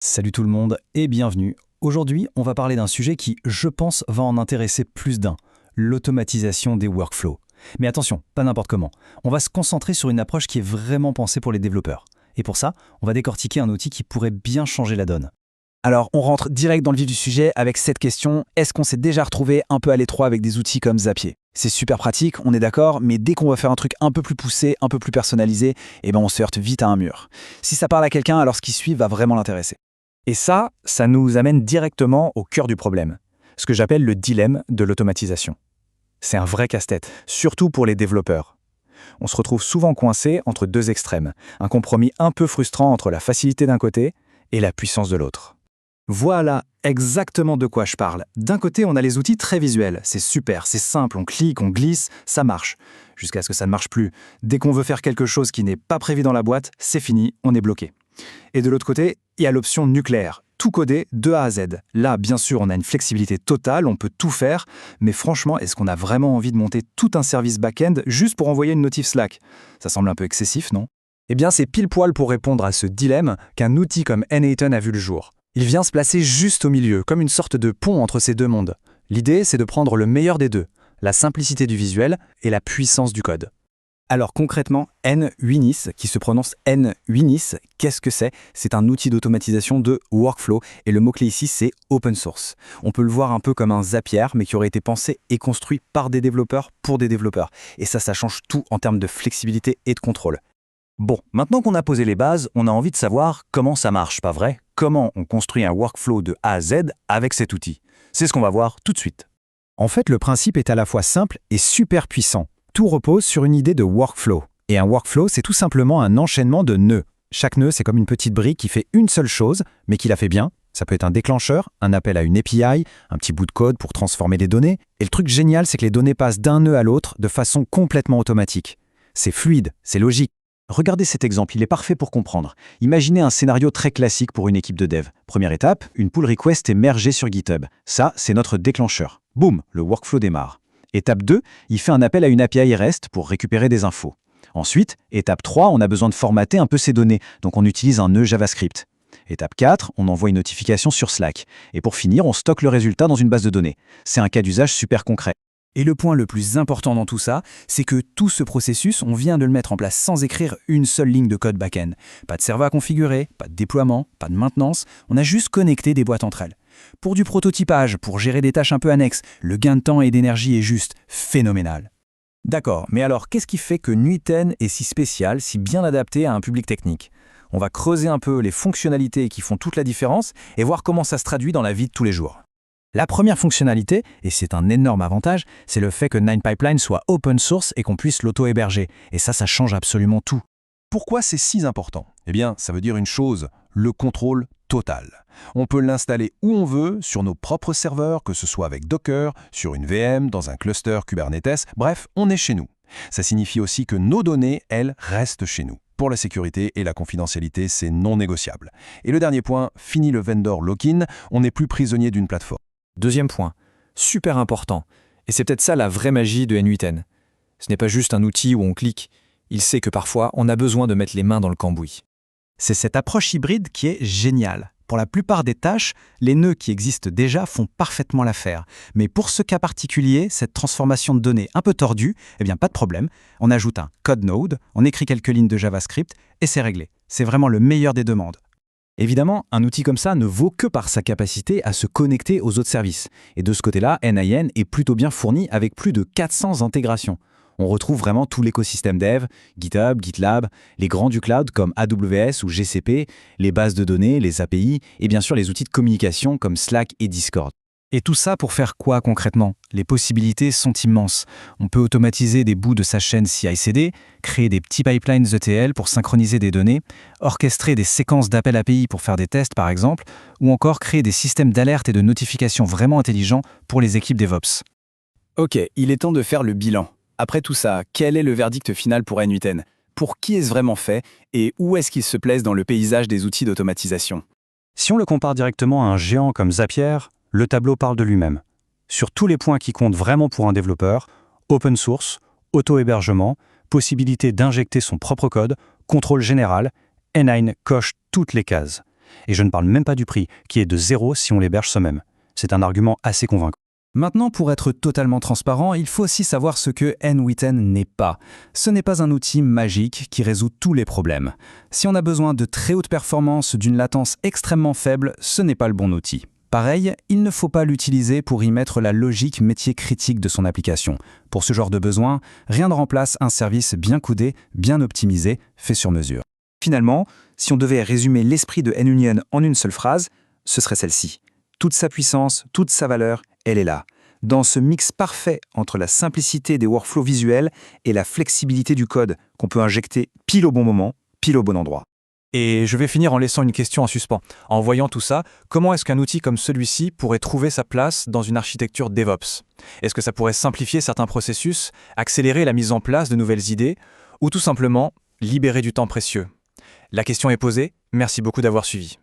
Salut tout le monde et bienvenue. Aujourd'hui, on va parler d'un sujet qui, je pense, va en intéresser plus d'un, l'automatisation des workflows. Mais attention, pas n'importe comment. On va se concentrer sur une approche qui est vraiment pensée pour les développeurs. Et pour ça, on va décortiquer un outil qui pourrait bien changer la donne. Alors, on rentre direct dans le vif du sujet avec cette question. Est-ce qu'on s'est déjà retrouvé un peu à l'étroit avec des outils comme Zapier? C'est super pratique, on est d'accord, mais dès qu'on va faire un truc un peu plus poussé, un peu plus personnalisé, on se heurte vite à un mur. Si ça parle à quelqu'un, alors ce qui suit va vraiment l'intéresser. Et ça nous amène directement au cœur du problème, ce que j'appelle le dilemme de l'automatisation. C'est un vrai casse-tête, surtout pour les développeurs. On se retrouve souvent coincé entre deux extrêmes, un compromis un peu frustrant entre la facilité d'un côté et la puissance de l'autre. Voilà exactement de quoi je parle. D'un côté, on a les outils très visuels. C'est super, c'est simple, on clique, on glisse, ça marche. Jusqu'à ce que ça ne marche plus. Dès qu'on veut faire quelque chose qui n'est pas prévu dans la boîte, c'est fini, on est bloqué. Et de l'autre côté, il y a l'option nucléaire. Tout codé de A à Z. Là, bien sûr, on a une flexibilité totale, on peut tout faire, mais franchement, est-ce qu'on a vraiment envie de monter tout un service back-end juste pour envoyer une notif Slack? Ça semble un peu excessif, non? Eh bien, c'est pile poil pour répondre à ce dilemme qu'un outil comme N8N a vu le jour. Il vient se placer juste au milieu, comme une sorte de pont entre ces deux mondes. L'idée, c'est de prendre le meilleur des deux, la simplicité du visuel et la puissance du code. Alors concrètement, N8Nis, qui se prononce N8Nis, qu'est-ce que c'est? C'est un outil d'automatisation de workflow, et le mot-clé ici, c'est open source. On peut le voir un peu comme un Zapier, mais qui aurait été pensé et construit par des développeurs pour des développeurs. Et ça change tout en termes de flexibilité et de contrôle. Bon, maintenant qu'on a posé les bases, on a envie de savoir comment ça marche, pas vrai? Comment on construit un workflow de A à Z avec cet outil? C'est ce qu'on va voir tout de suite. En fait, le principe est à la fois simple et super puissant. Tout repose sur une idée de workflow. Et un workflow, c'est tout simplement un enchaînement de nœuds. Chaque nœud, c'est comme une petite brique qui fait une seule chose, mais qui la fait bien. Ça peut être un déclencheur, un appel à une API, un petit bout de code pour transformer des données. Et le truc génial, c'est que les données passent d'un nœud à l'autre de façon complètement automatique. C'est fluide, c'est logique. Regardez cet exemple, il est parfait pour comprendre. Imaginez un scénario très classique pour une équipe de dev. Première étape, une pull request est mergée sur GitHub. Ça, c'est notre déclencheur. Boum, le workflow démarre. Étape 2, il fait un appel à une API REST pour récupérer des infos. Ensuite, étape 3, on a besoin de formater un peu ces données, donc on utilise un nœud JavaScript. Étape 4, on envoie une notification sur Slack. Et pour finir, on stocke le résultat dans une base de données. C'est un cas d'usage super concret. Et le point le plus important dans tout ça, c'est que tout ce processus, on vient de le mettre en place sans écrire une seule ligne de code back-end. Pas de serveur à configurer, pas de déploiement, pas de maintenance, on a juste connecté des boîtes entre elles. Pour du prototypage, pour gérer des tâches un peu annexes, le gain de temps et d'énergie est juste phénoménal. D'accord, mais alors qu'est-ce qui fait que N8N est si spécial, si bien adapté à un public technique? On va creuser un peu les fonctionnalités qui font toute la différence et voir comment ça se traduit dans la vie de tous les jours. La première fonctionnalité, et c'est un énorme avantage, c'est le fait que 9pipeline soit open source et qu'on puisse l'auto-héberger. Et ça change absolument tout. Pourquoi c'est si important? Eh bien, ça veut dire une chose, le contrôle total. On peut l'installer où on veut, sur nos propres serveurs, que ce soit avec Docker, sur une VM, dans un cluster Kubernetes, bref, on est chez nous. Ça signifie aussi que nos données, elles, restent chez nous. Pour la sécurité et la confidentialité, c'est non négociable. Et le dernier point, fini le vendor lock-in, on n'est plus prisonnier d'une plateforme. Deuxième point, super important, et c'est peut-être ça la vraie magie de N8N. Ce n'est pas juste un outil où on clique, il sait que parfois on a besoin de mettre les mains dans le cambouis. C'est cette approche hybride qui est géniale. Pour la plupart des tâches, les nœuds qui existent déjà font parfaitement l'affaire. Mais pour ce cas particulier, cette transformation de données un peu tordue, pas de problème. On ajoute un code node, on écrit quelques lignes de JavaScript et c'est réglé. C'est vraiment le meilleur des deux mondes. Évidemment, un outil comme ça ne vaut que par sa capacité à se connecter aux autres services. Et de ce côté-là, N8N est plutôt bien fourni avec plus de 400 intégrations. On retrouve vraiment tout l'écosystème dev, GitHub, GitLab, les grands du cloud comme AWS ou GCP, les bases de données, les API et bien sûr les outils de communication comme Slack et Discord. Et tout ça pour faire quoi concrètement? Les possibilités sont immenses. On peut automatiser des bouts de sa chaîne CI/CD, créer des petits pipelines ETL pour synchroniser des données, orchestrer des séquences d'appels API pour faire des tests par exemple, ou encore créer des systèmes d'alerte et de notification vraiment intelligents pour les équipes DevOps. Ok, il est temps de faire le bilan. Après tout ça, quel est le verdict final pour N8N? Pour qui est-ce vraiment fait et où est-ce qu'il se place dans le paysage des outils d'automatisation? Si on le compare directement à un géant comme Zapier, le tableau parle de lui-même. Sur tous les points qui comptent vraiment pour un développeur, open source, auto-hébergement, possibilité d'injecter son propre code, contrôle général, N9 coche toutes les cases. Et je ne parle même pas du prix, qui est de 0 si on l'héberge soi-même. C'est un argument assez convaincant. Maintenant, pour être totalement transparent, il faut aussi savoir ce que n8n n'est pas. Ce n'est pas un outil magique qui résout tous les problèmes. Si on a besoin de très haute performance, d'une latence extrêmement faible, ce n'est pas le bon outil. Pareil, il ne faut pas l'utiliser pour y mettre la logique métier critique de son application. Pour ce genre de besoin, rien ne remplace un service bien coudé, bien optimisé, fait sur mesure. Finalement, si on devait résumer l'esprit de NUnion en une seule phrase, ce serait celle-ci. Toute sa puissance, toute sa valeur, elle est là. Dans ce mix parfait entre la simplicité des workflows visuels et la flexibilité du code qu'on peut injecter pile au bon moment, pile au bon endroit. Et je vais finir en laissant une question en suspens. En voyant tout ça, comment est-ce qu'un outil comme celui-ci pourrait trouver sa place dans une architecture DevOps? Est-ce que ça pourrait simplifier certains processus, accélérer la mise en place de nouvelles idées, ou tout simplement libérer du temps précieux? La question est posée, merci beaucoup d'avoir suivi.